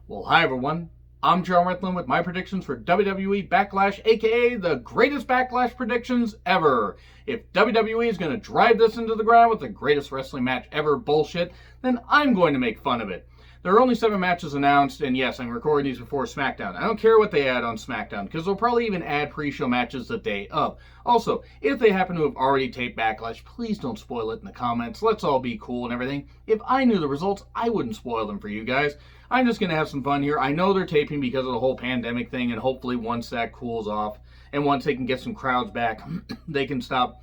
Well, hi everyone. I'm John Ritlin with my predictions for WWE Backlash, aka the greatest Backlash predictions ever. If WWE is going to drive this into the ground with the greatest wrestling match ever bullshit, then I'm going to make fun of it. There are only 7 matches announced, and yes, I'm recording these before SmackDown. I don't care what they add on SmackDown, because they'll probably even add pre-show matches the day of. Also, if they happen to have already taped Backlash, please don't spoil it in the comments. Let's all be cool and everything. If I knew the results, I wouldn't spoil them for you guys. I'm just going to have some fun here. I know they're taping because of the whole pandemic thing, and hopefully once that cools off, and once they can get some crowds back, they can stop,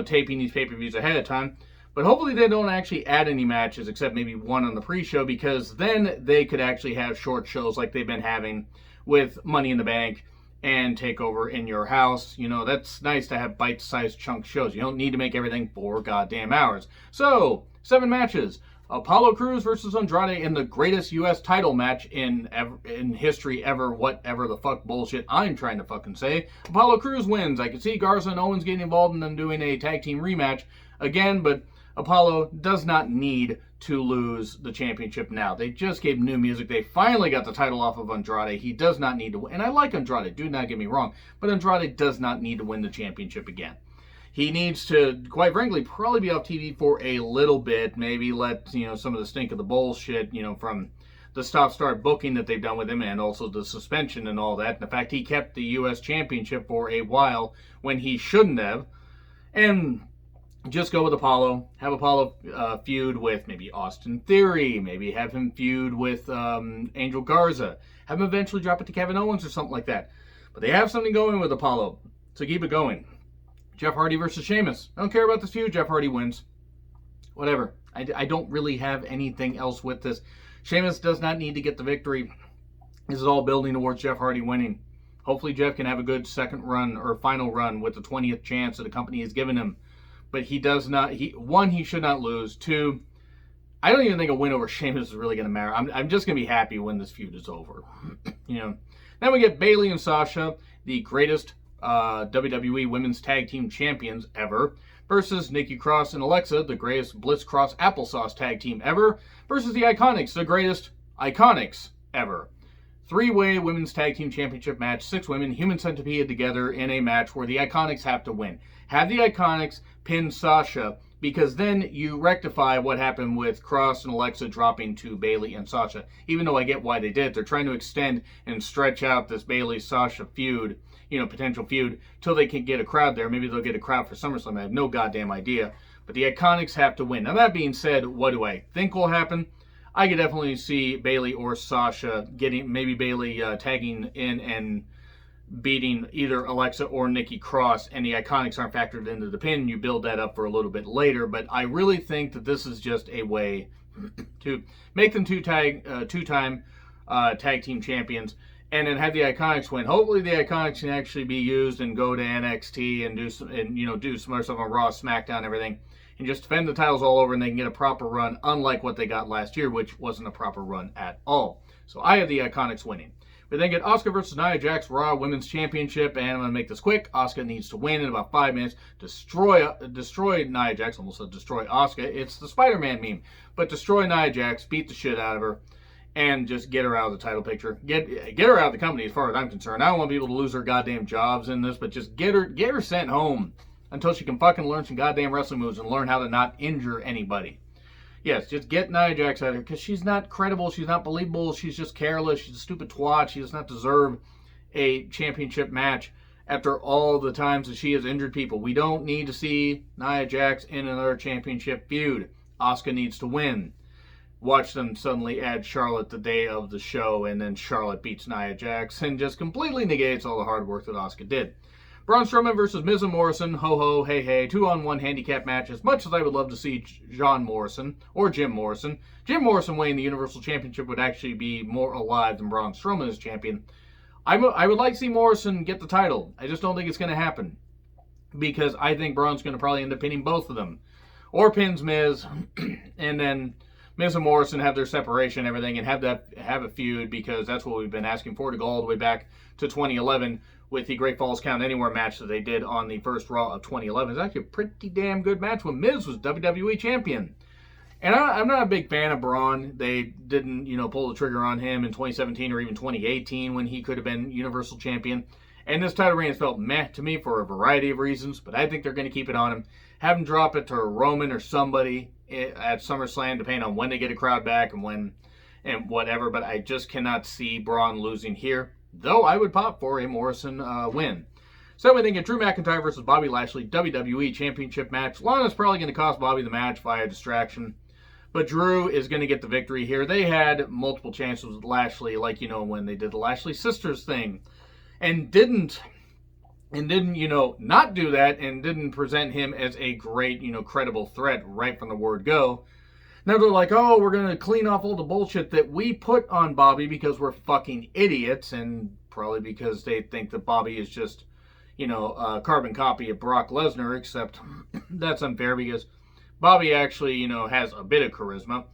taping these pay-per-views ahead of time. But hopefully they don't actually add any matches except maybe one on the pre-show, because then they could actually have short shows like they've been having with Money in the Bank and Takeover in Your House. That's nice to have bite-sized chunk shows. You don't need to make everything 4 goddamn hours. So, 7 matches. Apollo Crews versus Andrade in the greatest U.S. title match in history ever, whatever the fuck bullshit I'm trying to fucking say. Apollo Crews wins. I can see Garza and Owens getting involved in them doing a tag team rematch again, but Apollo does not need to lose the championship now. They just gave new music. They finally got the title off of Andrade. He does not need to win. And I like Andrade, do not get me wrong, but Andrade does not need to win the championship again. He needs to, quite frankly, probably be off TV for a little bit. Maybe let, some of the stink of the bullshit, from the stop-start booking that they've done with him, and also the suspension and all that. And the fact he kept the U.S. Championship for a while when he shouldn't have. And just go with Apollo. Have Apollo feud with maybe Austin Theory. Maybe have him feud with Angel Garza. Have him eventually drop it to Kevin Owens or something like that. But they have something going with Apollo, so keep it going. Jeff Hardy versus Sheamus. I don't care about this feud. Jeff Hardy wins. Whatever. I don't really have anything else with this. Sheamus does not need to get the victory. This is all building towards Jeff Hardy winning. Hopefully Jeff can have a good second run or final run with the 20th chance that the company has given him. But he does not. He should not lose. 2, I don't even think a win over Sheamus is really going to matter. I'm just going to be happy when this feud is over. Then we get Bayley and Sasha, the greatest WWE Women's Tag Team Champions ever, versus Nikki Cross and Alexa, the greatest Bliss Cross Applesauce Tag Team ever, versus the Iconics, the greatest Iconics ever. 3-way Women's Tag Team Championship match, 6 women, human centipede together in a match where the Iconics have to win. Have the Iconics pin Sasha, because then you rectify what happened with Cross and Alexa dropping to Bayley and Sasha. Even though I get why they did it, they're trying to extend and stretch out this Bayley-Sasha feud, potential feud, till they can get a crowd there. Maybe they'll get a crowd for SummerSlam. I have no goddamn idea. But the Iconics have to win. Now, that being said, what do I think will happen? I could definitely see Bayley or Sasha maybe Bayley tagging in and beating either Alexa or Nikki Cross, and the Iconics aren't factored into the pin. You build that up for a little bit later, but I really think that this is just a way to make them two-time tag team champions, and then have the Iconics win. Hopefully the Iconics can actually be used and go to NXT and do some other stuff on Raw, SmackDown, and everything, and just defend the titles all over, and they can get a proper run, unlike what they got last year, which wasn't a proper run at all. So I have the Iconics winning. We then get Asuka versus Nia Jax Raw Women's Championship, and I'm going to make this quick. Asuka needs to win in about 5 minutes. Destroy Nia Jax. Almost said destroy Asuka. It's the Spider-Man meme. But destroy Nia Jax, beat the shit out of her, and just get her out of the title picture. Get her out of the company as far as I'm concerned. I don't want people to lose their goddamn jobs in this, but just get her sent home until she can fucking learn some goddamn wrestling moves and learn how to not injure anybody. Yes, just get Nia Jax out of here, because she's not credible, she's not believable, she's just careless, she's a stupid twat, she does not deserve a championship match after all the times that she has injured people. We don't need to see Nia Jax in another championship feud. Asuka needs to win. Watch them suddenly add Charlotte the day of the show, and then Charlotte beats Nia Jax and just completely negates all the hard work that Asuka did. Braun Strowman versus Miz and Morrison, ho-ho, hey-hey, 2-on-1 handicap match. As much as I would love to see John Morrison or Jim Morrison winning the Universal Championship would actually be more alive than Braun Strowman as champion. I would like to see Morrison get the title. I just don't think it's going to happen, because I think Braun's going to probably end up pinning both of them. Or pins Miz, and then Miz and Morrison have their separation and everything, and have a feud, because that's what we've been asking for, to go all the way back to 2011 with the Great Falls Count Anywhere match that they did on the first Raw of 2011. It's actually a pretty damn good match when Miz was WWE Champion. And I'm not a big fan of Braun. They didn't, pull the trigger on him in 2017 or even 2018 when he could have been Universal Champion. And this title reign has felt meh to me for a variety of reasons, but I think they're going to keep it on him. Have him drop it to Roman or somebody at SummerSlam, depending on when they get a crowd back and whatever. But I just cannot see Braun losing here, though I would pop for a Morrison win. So we think a Drew McIntyre versus Bobby Lashley WWE Championship match. Lana's probably going to cost Bobby the match via distraction. But Drew is going to get the victory here. They had multiple chances with Lashley, like, when they did the Lashley Sisters thing. And didn't, not do that and didn't present him as a great, credible threat right from the word go. Now they're like, oh, we're going to clean off all the bullshit that we put on Bobby because we're fucking idiots. And probably because they think that Bobby is just, a carbon copy of Brock Lesnar, except that's unfair because Bobby actually, has a bit of charisma.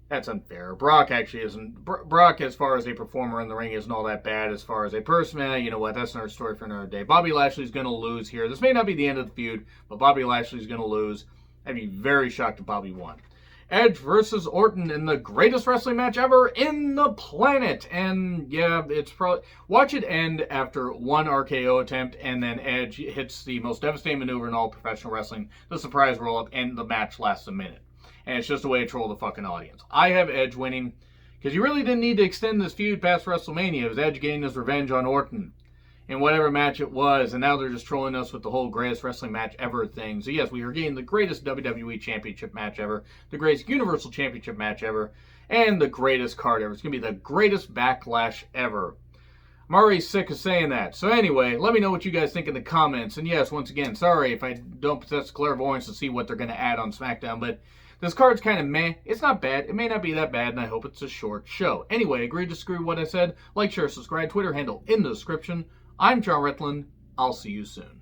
That's unfair. Brock actually isn't. Brock, as far as a performer in the ring, isn't all that bad. As far as a person, you know what? That's another story for another day. Bobby Lashley's going to lose here. This may not be the end of the feud, but Bobby Lashley's going to lose. I'd be very shocked if Bobby won. Edge versus Orton in the greatest wrestling match ever in the planet. And yeah, it's probably... Watch it end after one RKO attempt, and then Edge hits the most devastating maneuver in all professional wrestling, the surprise roll-up, and the match lasts a minute. And it's just a way to troll the fucking audience. I have Edge winning, because you really didn't need to extend this feud past WrestleMania. It was Edge getting his revenge on Orton in whatever match it was, and now they're just trolling us with the whole greatest wrestling match ever thing. So yes, we are getting the greatest WWE Championship match ever, the greatest Universal Championship match ever, and the greatest card ever. It's going to be the greatest Backlash ever. I'm already sick of saying that. So anyway, let me know what you guys think in the comments. And yes, once again, sorry if I don't possess clairvoyance to see what they're going to add on SmackDown, but this card's kind of meh. It's not bad. It may not be that bad, and I hope it's a short show. Anyway, agree to disagree with what I said? Like, share, subscribe, Twitter handle in the description. I'm John Retland. I'll see you soon.